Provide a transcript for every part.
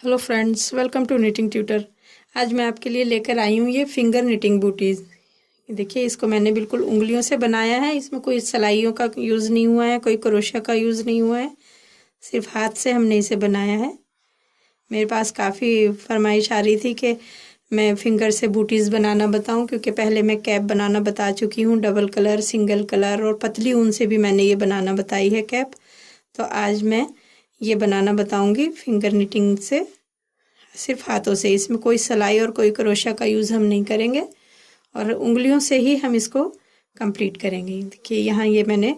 Hello friends, welcome to knitting tutor. आज मैं आपके लिए लेकर आई हूँ ये फिंगर निटिंग बूटीज़। देखिए, इसको मैंने बिल्कुल उंगलियों से बनाया है। इसमें कोई सिलाइयों का यूज़ नहीं हुआ है, कोई क्रोशिया का यूज़ नहीं हुआ है, सिर्फ हाथ से हमने इसे बनाया है। मेरे पास काफ़ी फरमाइश आ रही थी कि मैं फिंगर से बूटीज़ बनाना बताऊं, क्योंकि पहले मैं कैप बनाना बता चुकी हूँ, डबल कलर, सिंगल कलर और पतली ऊन से भी मैंने ये बनाना बताई है कैप। तो आज मैं ये बनाना बताऊंगी फिंगर निटिंग से, सिर्फ हाथों से। इसमें कोई सिलाई और कोई क्रोशिया का यूज़ हम नहीं करेंगे और उंगलियों से ही हम इसको कंप्लीट करेंगे। देखिए, यहाँ ये मैंने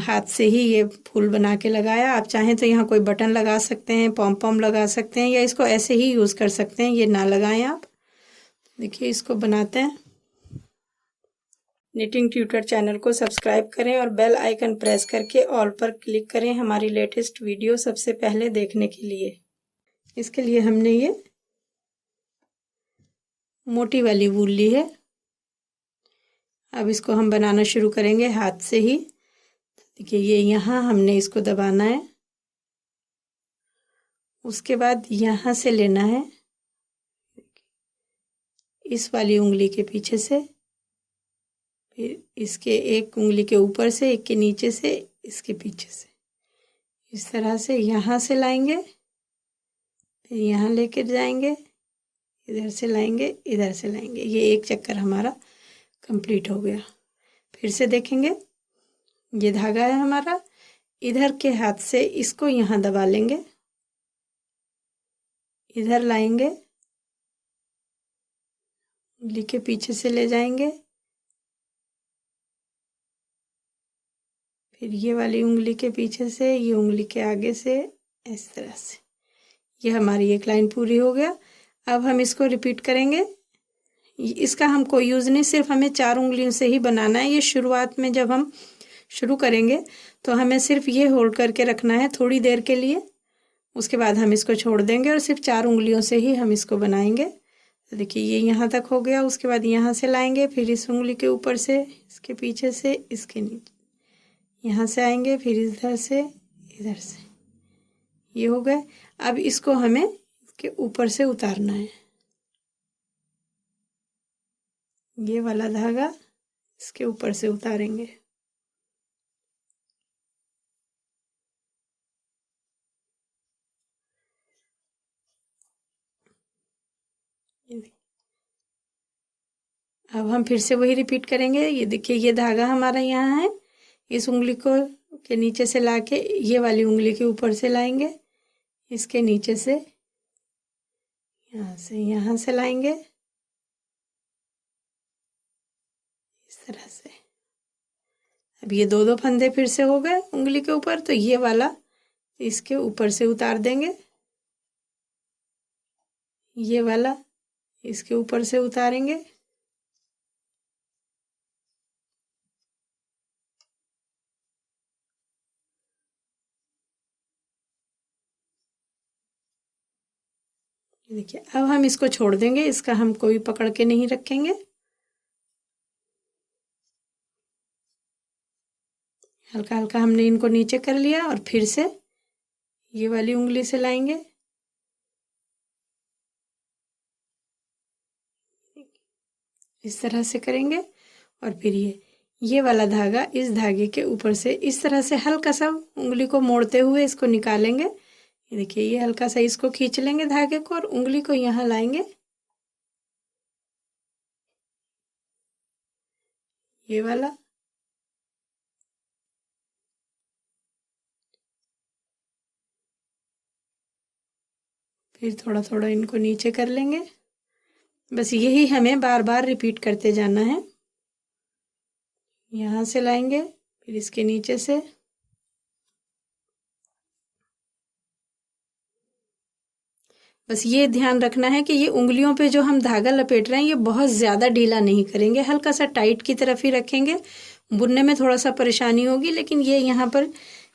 हाथ से ही ये फूल बना के लगाया। आप चाहें तो यहाँ कोई बटन लगा सकते हैं, पॉम पॉम लगा सकते हैं, या इसको ऐसे ही यूज़ कर सकते हैं, ये ना लगाएं आप। देखिए, इसको बनाते हैं। निटिंग ट्यूटर चैनल को सब्सक्राइब करें और बेल आइकन प्रेस करके ऑल पर क्लिक करें हमारी लेटेस्ट वीडियो सबसे पहले देखने के लिए। इसके लिए हमने ये मोटी वाली वूल ली है। अब इसको हम बनाना शुरू करेंगे हाथ से ही। देखिए, ये यहाँ हमने इसको दबाना है, उसके बाद यहाँ से लेना है इस वाली उंगली के पीछे से, फिर इसके एक उंगली के ऊपर से, एक के नीचे से, इसके पीछे से, इस तरह से यहाँ से लाएंगे, फिर यहाँ लेकर जाएंगे, इधर से लाएंगे, इधर से लाएंगे। ये एक चक्कर हमारा कंप्लीट हो गया। फिर से देखेंगे, ये धागा है हमारा, इधर के हाथ से इसको यहाँ दबा लेंगे, इधर लाएंगे, उंगली के पीछे से ले जाएंगे, फिर ये वाली उंगली के पीछे से, ये उंगली के आगे से, इस तरह से। ये हमारी एक लाइन पूरी हो गया। अब हम इसको रिपीट करेंगे। इसका हम कोई यूज़ नहीं, सिर्फ हमें 4 उंगलियों से ही बनाना है। ये शुरुआत में जब हम शुरू करेंगे तो हमें सिर्फ ये होल्ड करके रखना है थोड़ी देर के लिए, उसके बाद हम इसको छोड़ देंगे और सिर्फ 4 उंगलियों से ही हम इसको बनाएंगे। तो देखिए, ये यहाँ तक हो गया। उसके बाद यहाँ से लाएंगे, फिर इस उंगली के ऊपर से, इसके पीछे से, इसके नीचे, यहाँ से आएंगे, फिर इधर से, इधर से। ये हो गए। अब इसको हमें इसके ऊपर से उतारना है। ये वाला धागा इसके ऊपर से उतारेंगे। अब हम फिर से वही रिपीट करेंगे। ये देखिए, ये धागा हमारा यहाँ है, इस उंगली को के नीचे से लाके ये वाली उंगली के ऊपर से लाएंगे, इसके नीचे से, यहाँ से लाएंगे, इस तरह से। अब ये दो फंदे फिर से हो गए उंगली के ऊपर, तो ये वाला इसके ऊपर से उतार देंगे, ये वाला इसके ऊपर से उतारेंगे, देखिए। अब हम इसको छोड़ देंगे, इसका हम कोई पकड़ के नहीं रखेंगे। हल्का हल्का हमने इनको नीचे कर लिया और फिर से ये वाली उंगली से लाएंगे, इस तरह से करेंगे, और फिर ये वाला धागा इस धागे के ऊपर से इस तरह से हल्का सा उंगली को मोड़ते हुए इसको निकालेंगे। ये देखिए, ये हल्का सा इसको खींच लेंगे धागे को और उंगली को यहाँ लाएंगे, ये वाला, फिर थोड़ा थोड़ा इनको नीचे कर लेंगे। बस यही हमें बार बार रिपीट करते जाना है। यहाँ से लाएंगे, फिर इसके नीचे से, बस ये ध्यान रखना है कि ये उंगलियों पे जो हम धागा लपेट रहे हैं ये बहुत ज़्यादा ढीला नहीं करेंगे, हल्का सा टाइट की तरफ ही रखेंगे। बुनने में थोड़ा सा परेशानी होगी, लेकिन ये यहाँ पर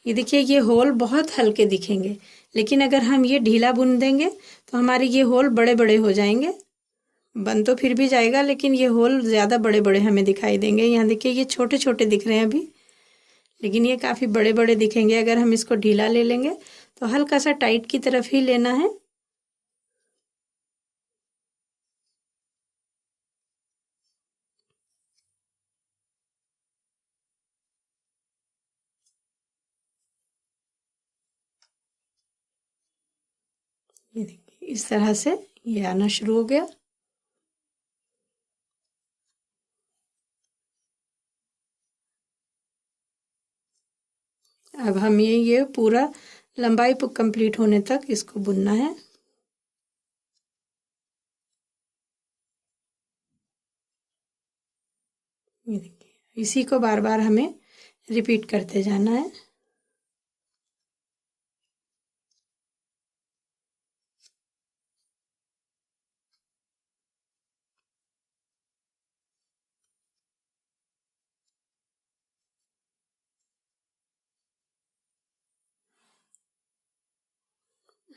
ये देखिए, ये होल बहुत हल्के दिखेंगे, लेकिन अगर हम ये ढीला बुन देंगे तो हमारे ये होल बड़े बड़े हो जाएंगे। बन तो फिर भी जाएगा, लेकिन ये होल ज़्यादा बड़े बड़े हमें दिखाई देंगे। यहाँ देखिए, ये छोटे छोटे दिख रहे हैं अभी, लेकिन ये काफ़ी बड़े बड़े दिखेंगे अगर हम इसको ढीला ले लेंगे। तो हल्का सा टाइट की तरफ ही लेना है ये देखिए इस तरह से ये आना शुरू हो गया। अब हमें ये पूरा लंबाई कंप्लीट होने तक इसको बुनना है। ये देखिए इसी को बार बार हमें रिपीट करते जाना है।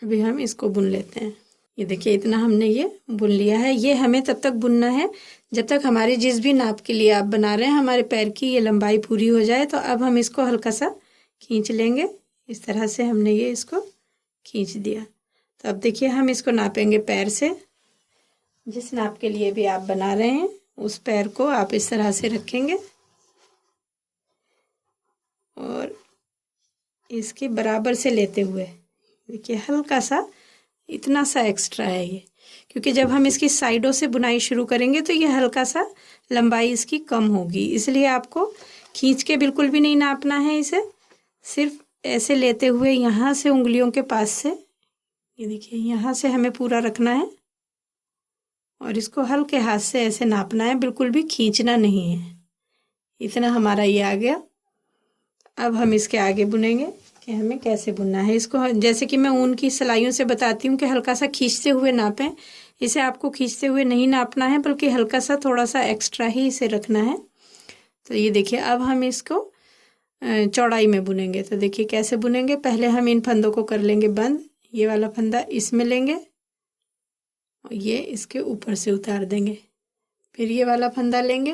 अभी हम इसको बुन लेते हैं। ये देखिए इतना हमने ये बुन लिया है। ये हमें तब तक बुनना है जब तक हमारी जिस भी नाप के लिए आप बना रहे हैं हमारे पैर की ये लंबाई पूरी हो जाए। तो अब हम इसको हल्का सा खींच लेंगे। इस तरह से हमने ये इसको खींच दिया। तो अब देखिए हम इसको नापेंगे पैर से। जिस नाप के लिए भी आप बना रहे हैं उस पैर को आप इस तरह से रखेंगे और इसके बराबर से लेते हुए देखिए हल्का सा इतना सा एक्स्ट्रा है ये, क्योंकि जब हम इसकी साइडों से बुनाई शुरू करेंगे तो ये हल्का सा लंबाई इसकी कम होगी। इसलिए आपको खींच के बिल्कुल भी नहीं नापना है इसे, सिर्फ ऐसे लेते हुए यहाँ से उंगलियों के पास से ये देखिए यहाँ से हमें पूरा रखना है और इसको हल्के हाथ से ऐसे नापना है, बिल्कुल भी खींचना नहीं है। इतना हमारा ये आ गया। अब हम इसके आगे बुनेंगे कि हमें कैसे बुनना है इसको। जैसे कि मैं ऊन की सिलाइयों से बताती हूँ कि हल्का सा खींचते हुए नापें। इसे आपको खींचते हुए नहीं नापना है बल्कि हल्का सा थोड़ा सा एक्स्ट्रा ही इसे रखना है। तो ये देखिए अब हम इसको चौड़ाई में बुनेंगे। तो देखिए कैसे बुनेंगे। पहले हम इन फंदों को कर लेंगे बंद। ये वाला फंदा इसमें लेंगे और ये इसके ऊपर से उतार देंगे। फिर ये वाला फंदा लेंगे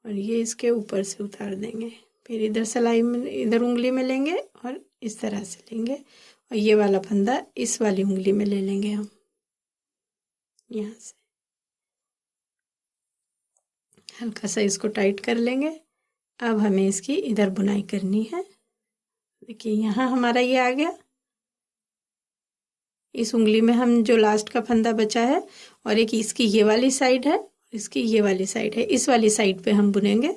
और ये इसके ऊपर से उतार देंगे। फिर इधर सिलाई में इधर उंगली में लेंगे और इस तरह से लेंगे और ये वाला फंदा इस वाली उंगली में ले लेंगे हम यहाँ से। हल्का सा इसको टाइट कर लेंगे। अब हमें इसकी इधर बुनाई करनी है। देखिए यहाँ हमारा ये आ गया। इस उंगली में हम जो लास्ट का फंदा बचा है और एक इसकी ये वाली साइड है, इसकी ये वाली साइड है, इस वाली साइड पे हम बुनेंगे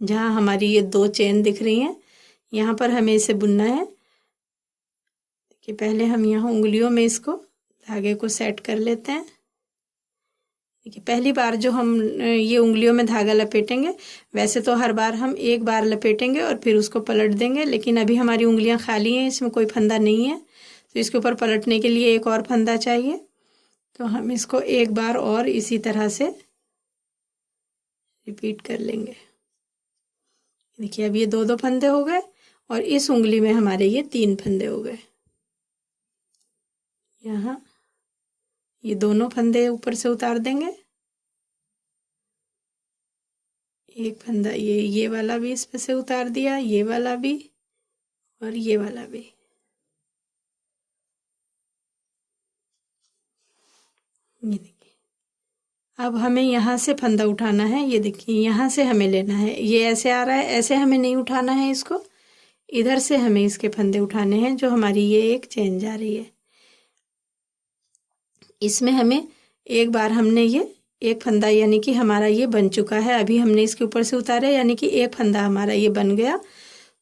जहाँ हमारी ये दो चेन दिख रही हैं। यहाँ पर हमें इसे बुनना है। देखिए पहले हम यहाँ उंगलियों में इसको धागे को सेट कर लेते हैं। देखिए पहली बार जो हम ये उंगलियों में धागा लपेटेंगे, वैसे तो हर बार हम एक बार लपेटेंगे और फिर उसको पलट देंगे, लेकिन अभी हमारी उंगलियां खाली हैं, इसमें कोई फंदा नहीं है, तो इसके ऊपर पलटने के लिए एक और फंदा चाहिए। तो हम इसको एक बार और इसी तरह से रिपीट कर लेंगे। देखिए अब ये दो दो फंदे हो गए और इस उंगली में हमारे ये तीन फंदे हो गए। यहाँ ये दोनों फंदे ऊपर से उतार देंगे। एक फंदा ये वाला भी इस पे से उतार दिया, ये वाला भी और ये वाला भी। ये देखिए अब हमें यहाँ से फंदा उठाना है। ये देखिए यहाँ से हमें लेना है। ये ऐसे आ रहा है, ऐसे हमें नहीं उठाना है इसको, इधर से हमें इसके फंदे उठाने हैं जो हमारी ये एक चेन जा रही है। इसमें हमें एक बार हमने ये एक फंदा यानी कि हमारा ये बन चुका है, अभी हमने इसके ऊपर से उतारा यानी कि एक फंदा हमारा ये बन गया।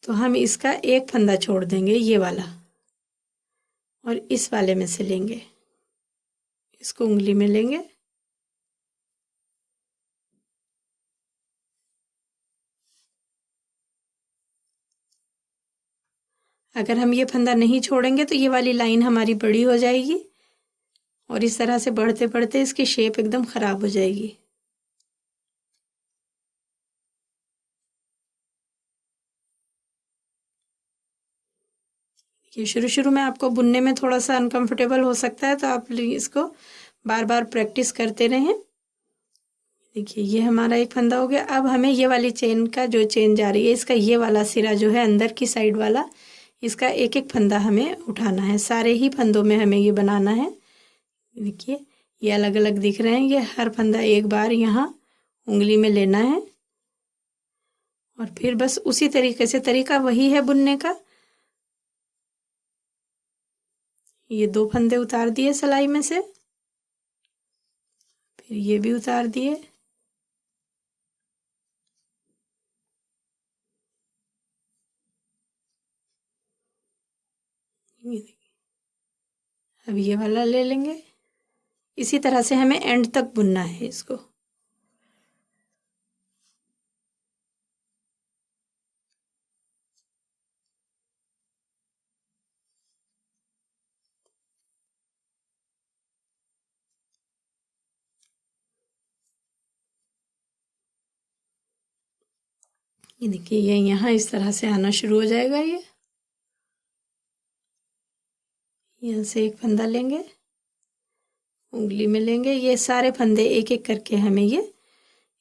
तो हम इसका एक फंदा छोड़ देंगे ये वाला और इस वाले में से लेंगे, इसको उंगली में लेंगे। अगर हम ये फंदा नहीं छोड़ेंगे तो ये वाली लाइन हमारी बड़ी हो जाएगी और इस तरह से बढ़ते बढ़ते इसकी शेप एकदम ख़राब हो जाएगी। ये शुरू शुरू में आपको बुनने में थोड़ा सा अनकंफर्टेबल हो सकता है, तो आप इसको बार बार प्रैक्टिस करते रहें। देखिए ये हमारा एक फंदा हो गया। अब हमें ये वाली चेन का जो चेन जा रही है इसका ये वाला सिरा जो है अंदर की साइड वाला, इसका एक एक फंदा हमें उठाना है। सारे ही फंदों में हमें ये बनाना है। देखिए ये अलग अलग दिख रहे हैं। ये हर फंदा एक बार यहाँ उंगली में लेना है और फिर बस उसी तरीके से, तरीका वही है बुनने का। ये 2 फंदे उतार दिए सिलाई में से, फिर ये भी उतार दिए, अब ये वाला ले लेंगे। इसी तरह से हमें एंड तक बुनना है इसको। ये देखिए, ये यहाँ इस तरह से आना शुरू हो जाएगा। ये यहाँ से एक फंदा लेंगे, उंगली में लेंगे, ये सारे फंदे एक एक करके हमें ये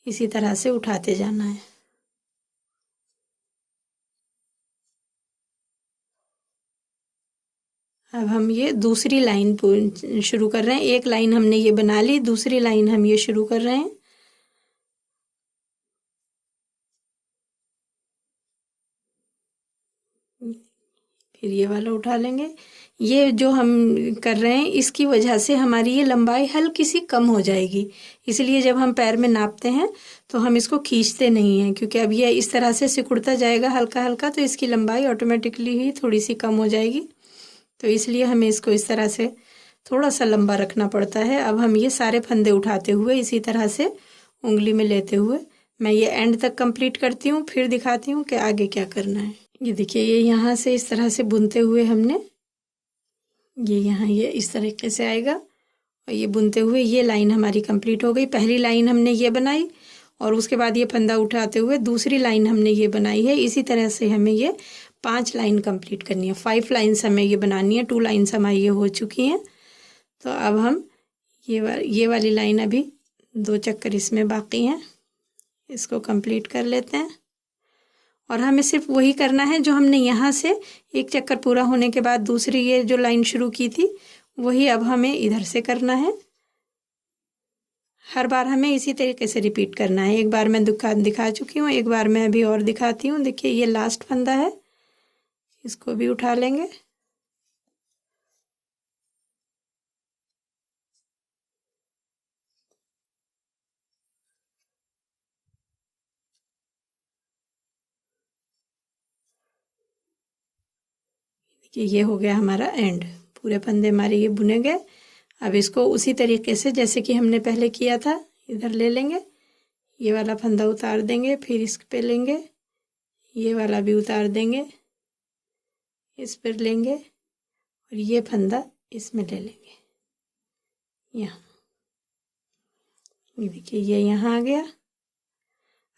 इसी तरह से उठाते जाना है। अब हम ये दूसरी लाइन शुरू कर रहे हैं। एक लाइन हमने ये बना ली, दूसरी लाइन हम ये शुरू कर रहे हैं। फिर ये वाला उठा लेंगे। ये जो हम कर रहे हैं इसकी वजह से हमारी ये लंबाई हल्की सी कम हो जाएगी, इसलिए जब हम पैर में नापते हैं तो हम इसको खींचते नहीं हैं, क्योंकि अब ये इस तरह से सिकुड़ता जाएगा हल्का हल्का, तो इसकी लंबाई ऑटोमेटिकली ही थोड़ी सी कम हो जाएगी। तो इसलिए हमें इसको इस तरह से थोड़ा सा लंबा रखना पड़ता है। अब हम ये सारे फंदे उठाते हुए इसी तरह से उंगली में लेते हुए मैं ये एंड तक कंप्लीट करती हूँ, फिर दिखाती हूँ कि आगे क्या करना है। ये देखिए, ये यहाँ से इस तरह से बुनते हुए हमने ये यहाँ ये इस तरीके से आएगा, और ये बुनते हुए ये लाइन हमारी कंप्लीट हो गई। पहली लाइन हमने ये बनाई और उसके बाद ये फंदा उठाते हुए दूसरी लाइन हमने ये बनाई है। इसी तरह से हमें ये 5 लाइन कंप्लीट करनी है, 5 लाइन्स हमें ये बनानी है। 2 लाइन्स हमारी ये हो चुकी हैं। तो अब हम ये वाली लाइन अभी 2 चक्कर इसमें बाकी हैं, इसको कंप्लीट कर लेते हैं। और हमें सिर्फ वही करना है जो हमने यहाँ से एक चक्कर पूरा होने के बाद दूसरी ये जो लाइन शुरू की थी वही अब हमें इधर से करना है। हर बार हमें इसी तरीके से रिपीट करना है। एक बार मैं दिखा चुकी हूँ, एक बार मैं अभी और दिखाती हूँ। देखिए, ये लास्ट फंदा है, इसको भी उठा लेंगे। देखिए, ये हो गया हमारा एंड, पूरे फंदे हमारे ये बुने गए। अब इसको उसी तरीके से जैसे कि हमने पहले किया था इधर ले लेंगे, ये वाला फंदा उतार देंगे, फिर इस पे लेंगे, ये वाला भी उतार देंगे, इस पर लेंगे और ये फंदा इसमें ले लेंगे यहाँ। ये देखिए, ये यहाँ आ गया।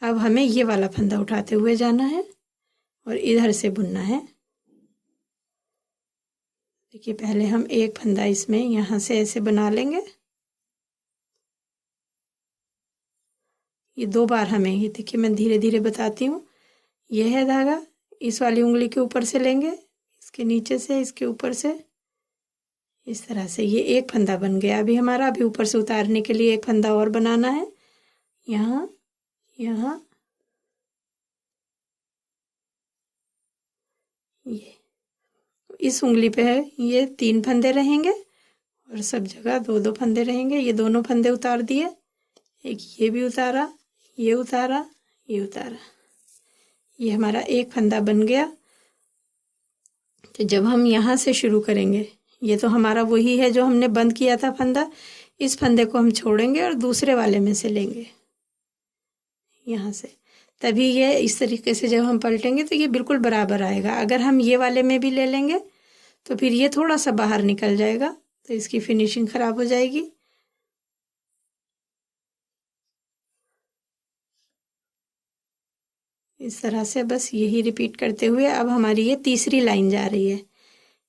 अब हमें ये वाला फंदा उठाते हुए जाना है और इधर से बुनना है। देखिए, पहले हम एक फंदा इसमें यहाँ से ऐसे बना लेंगे। ये 2 बार हमें, ये देखिए मैं धीरे धीरे बताती हूँ। यह है धागा, इस वाली उंगली के ऊपर से लेंगे, इसके नीचे से, इसके ऊपर से, इस तरह से ये एक फंदा बन गया अभी हमारा। अभी ऊपर से उतारने के लिए एक फंदा और बनाना है, यहाँ यहाँ ये इस उंगली पे है, ये 3 फंदे रहेंगे और सब जगह 2-2 फंदे रहेंगे। ये दोनों फंदे उतार दिए, एक ये भी उतारा, ये उतारा, ये उतारा, ये हमारा एक फंदा बन गया। तो जब हम यहाँ से शुरू करेंगे, ये तो हमारा वही है जो हमने बंद किया था फंदा, इस फंदे को हम छोड़ेंगे और दूसरे वाले में से लेंगे यहाँ से, तभी ये इस तरीके से जब हम पलटेंगे तो ये बिल्कुल बराबर आएगा। अगर हम ये वाले में भी ले लेंगे तो फिर ये थोड़ा सा बाहर निकल जाएगा, तो इसकी फिनिशिंग खराब हो जाएगी। इस तरह से बस यही रिपीट करते हुए अब हमारी ये तीसरी लाइन जा रही है।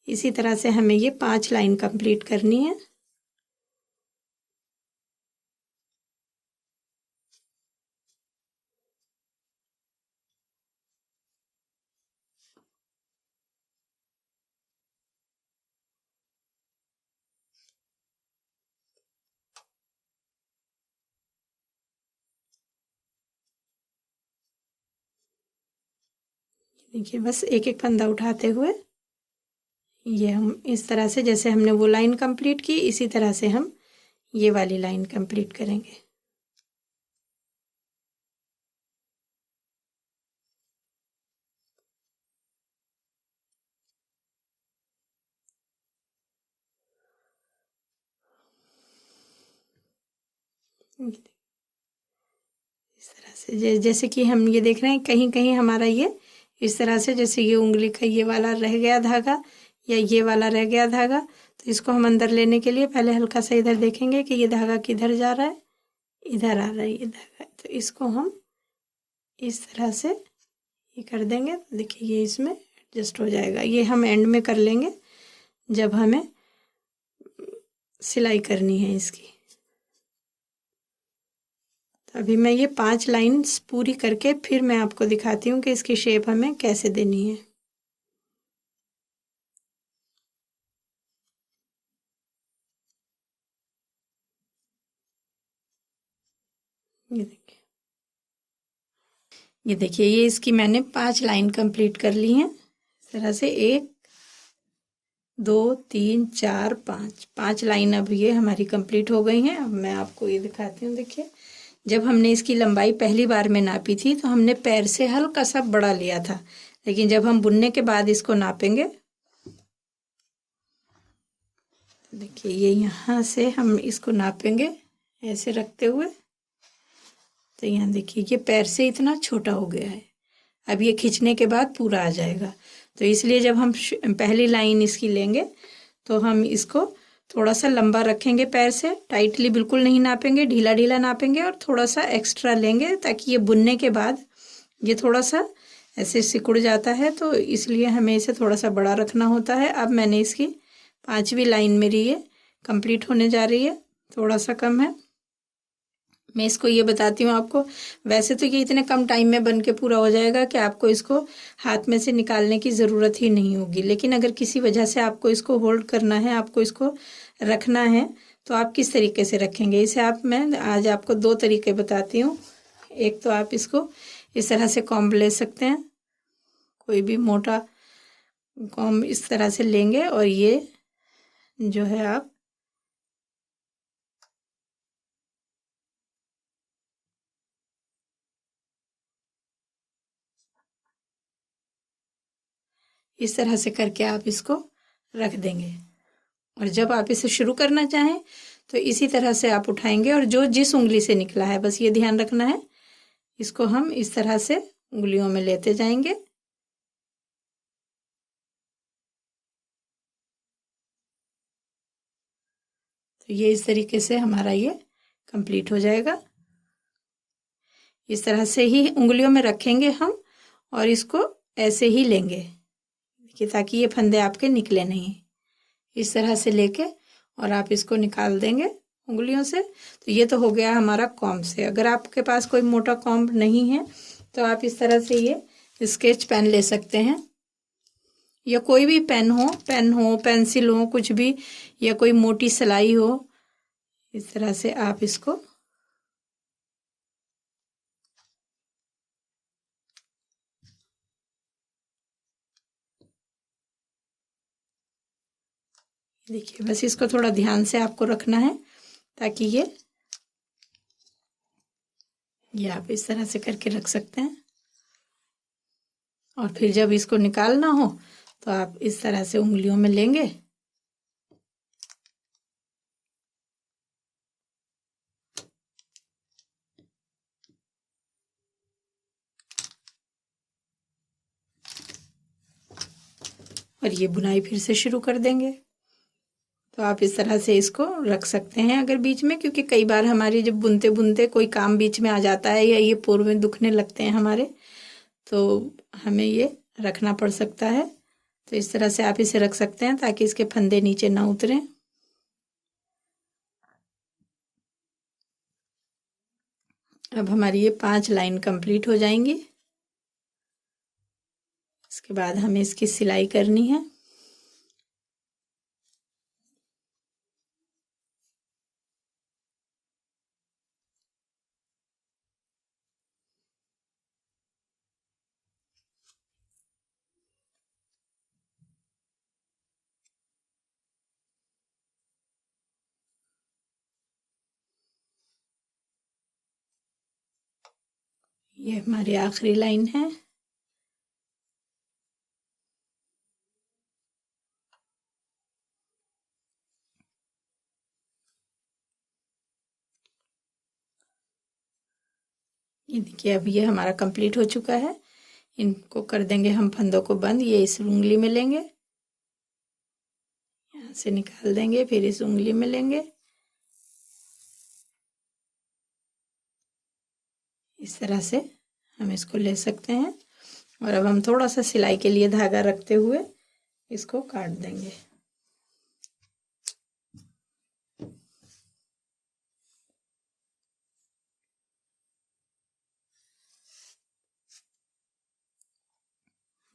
इसी तरह से हमें ये 5 लाइन कंप्लीट करनी है। देखिए, बस एक एक फंदा उठाते हुए ये हम इस तरह से, जैसे हमने वो लाइन कंप्लीट की, इसी तरह से हम ये वाली लाइन कंप्लीट करेंगे। इस तरह से जैसे कि हम ये देख रहे हैं, कहीं कहीं हमारा ये इस तरह से, जैसे ये उंगली का ये वाला रह गया धागा या ये वाला रह गया धागा, तो इसको हम अंदर लेने के लिए पहले हल्का सा इधर देखेंगे कि ये धागा किधर जा रहा है, इधर आ रहा है ये धागा, तो इसको हम इस तरह से ये कर देंगे। तो देखिए ये इसमें एडजस्ट हो जाएगा। ये हम एंड में कर लेंगे जब हमें सिलाई करनी है इसकी। तो अभी मैं ये 5 लाइन्स पूरी करके फिर मैं आपको दिखाती हूँ कि इसकी शेप हमें कैसे देनी है। ये देखिए ये इसकी मैंने 5 लाइन कंप्लीट कर ली हैं। इस तरह से 1 2 3 4 5 लाइन अब ये हमारी कंप्लीट हो गई हैं। अब मैं आपको ये दिखाती हूँ। देखिए जब हमने इसकी लंबाई पहली बार में नापी थी तो हमने पैर से हल्का सा बड़ा लिया था, लेकिन जब हम बुनने के बाद इसको नापेंगे, देखिए ये यहाँ से हम इसको नापेंगे ऐसे रखते हुए, तो यहाँ देखिए ये पैर से इतना छोटा हो गया है। अब ये खींचने के बाद पूरा आ जाएगा। तो इसलिए जब हम पहली लाइन इसकी लेंगे तो हम इसको थोड़ा सा लंबा रखेंगे, पैर से टाइटली बिल्कुल नहीं नापेंगे, ढीला ढीला नापेंगे और थोड़ा सा एक्स्ट्रा लेंगे, ताकि ये बुनने के बाद ये थोड़ा सा ऐसे सिकुड़ जाता है, तो इसलिए हमें इसे थोड़ा सा बड़ा रखना होता है। अब मैंने इसकी 5वीं लाइन मेरी ये कंप्लीट होने जा रही है, थोड़ा सा कम है। मैं इसको ये बताती हूँ आपको, वैसे तो ये इतने कम टाइम में बन के पूरा हो जाएगा कि आपको इसको हाथ में से निकालने की ज़रूरत ही नहीं होगी, लेकिन अगर किसी वजह से आपको इसको होल्ड करना है, आपको इसको रखना है, तो आप किस तरीके से रखेंगे इसे। मैं आज आपको 2 तरीके बताती हूँ। एक तो आप इसको इस तरह से कॉम्ब ले सकते हैं, कोई भी मोटा कॉम्ब इस तरह से लेंगे और ये जो है आप इस तरह से करके आप इसको रख देंगे। और जब आप इसे शुरू करना चाहें तो इसी तरह से आप उठाएंगे और जो जिस उंगली से निकला है, बस ये ध्यान रखना है, इसको हम इस तरह से उंगलियों में लेते जाएंगे। तो ये इस तरीके से हमारा ये कंप्लीट हो जाएगा। इस तरह से ही उंगलियों में रखेंगे हम और इसको ऐसे ही लेंगे, देखिए, ताकि ये फंदे आपके निकले नहीं। इस तरह से लेके और आप इसको निकाल देंगे उंगलियों से। तो ये तो हो गया हमारा कॉम्ब से। अगर आपके पास कोई मोटा कॉम्ब नहीं है तो आप इस तरह से ये स्केच पेन ले सकते हैं, या कोई भी पेन हो, पेंसिल हो, कुछ भी, या कोई मोटी सिलाई हो। इस तरह से आप इसको देखिए, बस इसको थोड़ा ध्यान से आपको रखना है, ताकि ये आप इस तरह से करके रख सकते हैं। और फिर जब इसको निकालना हो तो आप इस तरह से उंगलियों में लेंगे और ये बुनाई फिर से शुरू कर देंगे। तो आप इस तरह से इसको रख सकते हैं अगर बीच में, क्योंकि कई बार हमारी जब बुनते बुनते कोई काम बीच में आ जाता है या ये पूर्व में दुखने लगते हैं हमारे, तो हमें ये रखना पड़ सकता है। तो इस तरह से आप इसे रख सकते हैं ताकि इसके फंदे नीचे ना उतरें। अब हमारी ये 5 लाइन कंप्लीट हो जाएंगी। इसके बाद हमें इसकी सिलाई करनी है। ये हमारी आखिरी लाइन है। ये देखिए अब ये हमारा कंप्लीट हो चुका है। इनको कर देंगे हम फंदों को बंद। ये इस उंगली में लेंगे, यहाँ से निकाल देंगे, फिर इस उंगली में लेंगे, इस तरह से हम इसको ले सकते हैं। और अब हम थोड़ा सा सिलाई के लिए धागा रखते हुए इसको काट देंगे।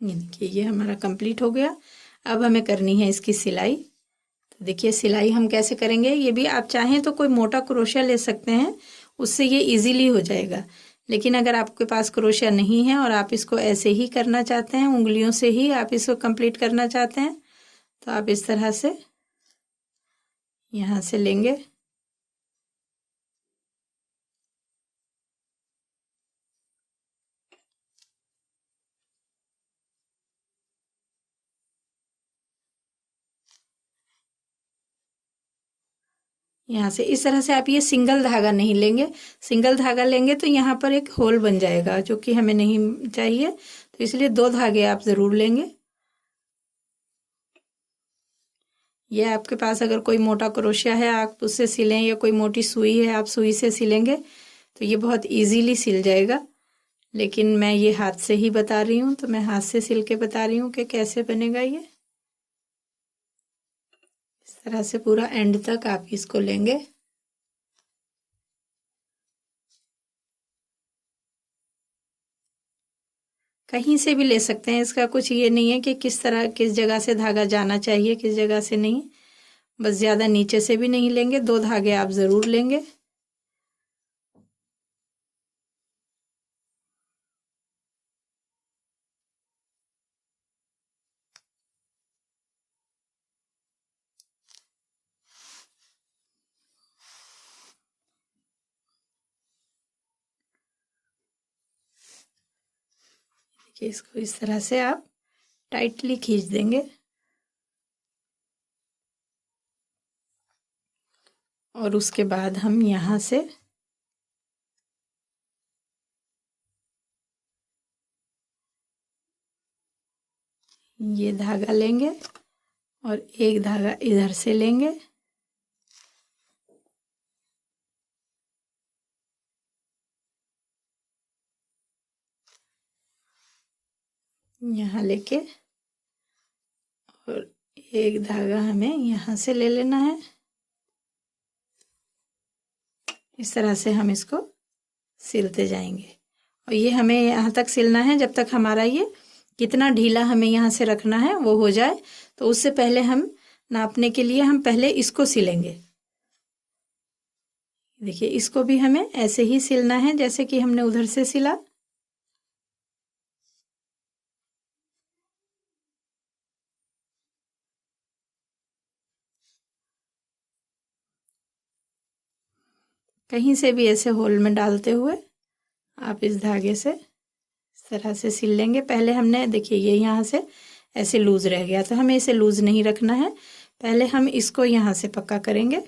ये देखिए ये हमारा कंप्लीट हो गया। अब हमें करनी है इसकी सिलाई। तो देखिए सिलाई हम कैसे करेंगे, ये भी आप चाहें तो कोई मोटा क्रोशिया ले सकते हैं, उससे ये इजीली हो जाएगा। लेकिन अगर आपके पास क्रोशिया नहीं है और आप इसको ऐसे ही करना चाहते हैं, उंगलियों से ही आप इसको कंप्लीट करना चाहते हैं, तो आप इस तरह से यहाँ से लेंगे, यहाँ से इस तरह से। आप ये सिंगल धागा नहीं लेंगे, सिंगल धागा लेंगे तो यहाँ पर एक होल बन जाएगा जो कि हमें नहीं चाहिए, तो इसलिए 2 धागे आप ज़रूर लेंगे। ये आपके पास अगर कोई मोटा क्रोशिया है आप उससे सिलें, या कोई मोटी सुई है आप सुई से सिलेंगे तो ये बहुत इजीली सिल जाएगा। लेकिन मैं ये हाथ से ही बता रही हूँ, तो मैं हाथ से सिल के बता रही हूँ कि कैसे बनेगा ये। इस तरह से पूरा एंड तक आप इसको लेंगे। कहीं से भी ले सकते हैं, इसका कुछ ये नहीं है कि किस तरह किस जगह से धागा जाना चाहिए किस जगह से नहीं। बस ज़्यादा नीचे से भी नहीं लेंगे, 2 धागे आप ज़रूर लेंगे। देखिए इसको इस तरह से आप टाइटली खींच देंगे और उसके बाद हम यहाँ से ये धागा लेंगे और एक धागा इधर से लेंगे, यहाँ लेके, और एक धागा हमें यहाँ से ले लेना है। इस तरह से हम इसको सिलते जाएंगे और ये हमें यहाँ तक सिलना है जब तक हमारा ये कितना ढीला हमें यहाँ से रखना है वो हो जाए। तो उससे पहले हम नापने के लिए हम पहले इसको सिलेंगे। देखिए इसको भी हमें ऐसे ही सिलना है जैसे कि हमने उधर से सिला। कहीं से भी ऐसे होल में डालते हुए आप इस धागे से इस तरह से सिल लेंगे। पहले हमने देखिए ये यहाँ से ऐसे लूज रह गया, तो हमें इसे लूज नहीं रखना है। पहले हम इसको यहाँ से पक्का करेंगे।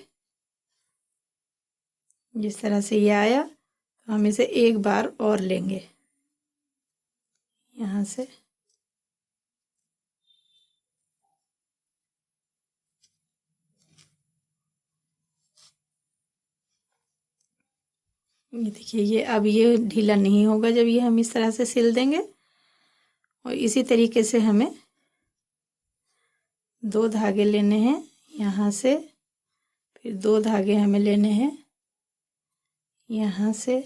जिस तरह से ये आया तो हम इसे एक बार और लेंगे यहाँ से। ये देखिए ये अब ये ढीला नहीं होगा जब ये हम इस तरह से सिल देंगे। और इसी तरीके से हमें 2 धागे लेने हैं यहाँ से, फिर 2 धागे हमें लेने हैं यहाँ से,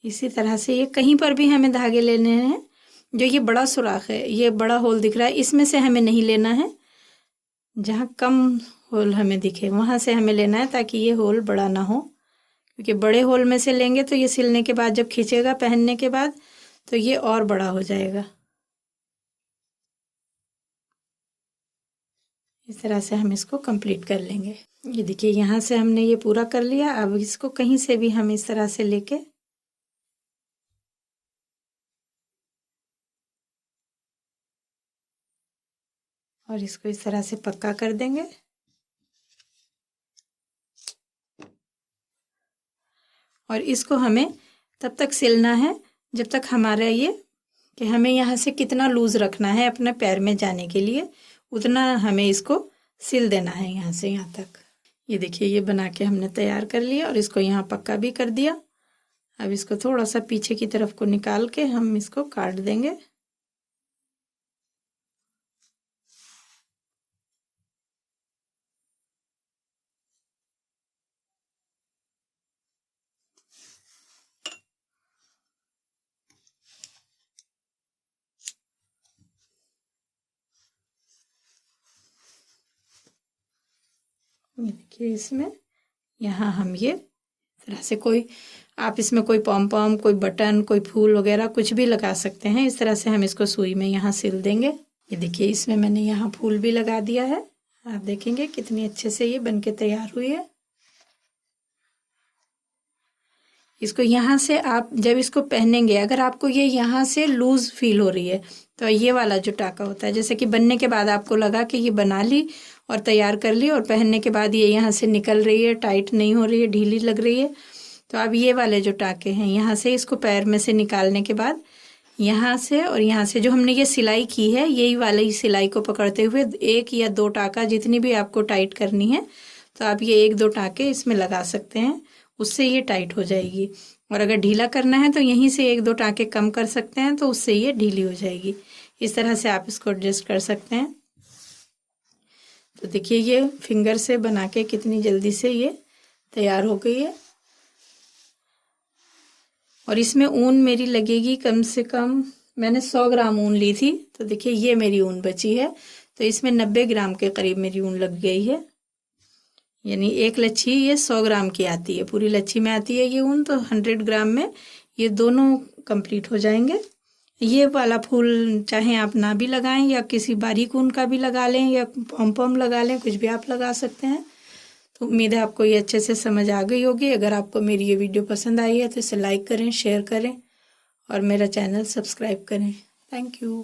इसी तरह से ये कहीं पर भी हमें धागे लेने हैं। जो ये बड़ा सुराख है, ये बड़ा होल दिख रहा है, इसमें से हमें नहीं लेना है। जहाँ कम होल हमें दिखे वहाँ से हमें लेना है ताकि ये होल बड़ा ना हो, क्योंकि बड़े होल में से लेंगे तो ये सिलने के बाद जब खींचेगा पहनने के बाद तो ये और बड़ा हो जाएगा। इस तरह से हम इसको कंप्लीट कर लेंगे। ये देखिए यहाँ से हमने ये पूरा कर लिया। अब इसको कहीं से भी हम इस तरह से लेके और इसको इस तरह से पक्का कर देंगे। और इसको हमें तब तक सिलना है जब तक हमारा ये कि हमें यहाँ से कितना लूज़ रखना है अपने पैर में जाने के लिए, उतना हमें इसको सिल देना है यहाँ से यहाँ तक। ये देखिए ये बना के हमने तैयार कर लिया और इसको यहाँ पक्का भी कर दिया। अब इसको थोड़ा सा पीछे की तरफ को निकाल के हम इसको काट देंगे। देखिए इसमें यहाँ हम ये तरह से कोई आप इसमें कोई पॉम पॉम, कोई बटन, कोई फूल वगैरह कुछ भी लगा सकते हैं। इस तरह से हम इसको सुई में यहाँ सिल देंगे। ये देखिए इसमें मैंने यहाँ फूल भी लगा दिया है। आप देखेंगे कितनी अच्छे से ये बनके तैयार हुई है। इसको यहाँ से आप जब इसको पहनेंगे, अगर आपको ये यहाँ से लूज फील हो रही है तो ये वाला जो टाका होता है, जैसे कि बनने के बाद आपको लगा कि ये बना ली और तैयार कर ली और पहनने के बाद ये यहाँ से निकल रही है, टाइट नहीं हो रही है, ढीली लग रही है, तो अब ये वाले जो टाके हैं यहाँ से इसको पैर में से निकालने के बाद यहाँ से और यहाँ से जो हमने ये सिलाई की है, यही वाली सिलाई को पकड़ते हुए 1 या 2 टाका, जितनी भी आपको टाइट करनी है तो आप ये 1-2 टाके इसमें लगा सकते हैं, उससे ये टाइट हो जाएगी। और अगर ढीला करना है तो यहीं से 1-2 टाके कम कर सकते हैं, तो उससे ये ढीली हो जाएगी। इस तरह से आप इसको एडजस्ट कर सकते हैं। तो देखिए ये फिंगर से बना के कितनी जल्दी से ये तैयार हो गई है। और इसमें ऊन मेरी लगेगी कम से कम, मैंने 100 ग्राम ऊन ली थी, तो देखिए ये मेरी ऊन बची है, तो इसमें 90 ग्राम के करीब मेरी ऊन लग गई है। यानी एक लच्छी ये 100 ग्राम की आती है, पूरी लच्छी में आती है ये ऊन, तो 100 ग्राम में ये दोनों कंप्लीट हो जाएंगे। ये वाला फूल चाहे आप ना भी लगाएं या किसी बारीक ऊन का भी लगा लें या पॉम पॉम लगा लें, कुछ भी आप लगा सकते हैं। तो उम्मीद है आपको ये अच्छे से समझ आ गई होगी। अगर आपको मेरी ये वीडियो पसंद आई है तो इसे लाइक करें, शेयर करें और मेरा चैनल सब्सक्राइब करें। Thank you.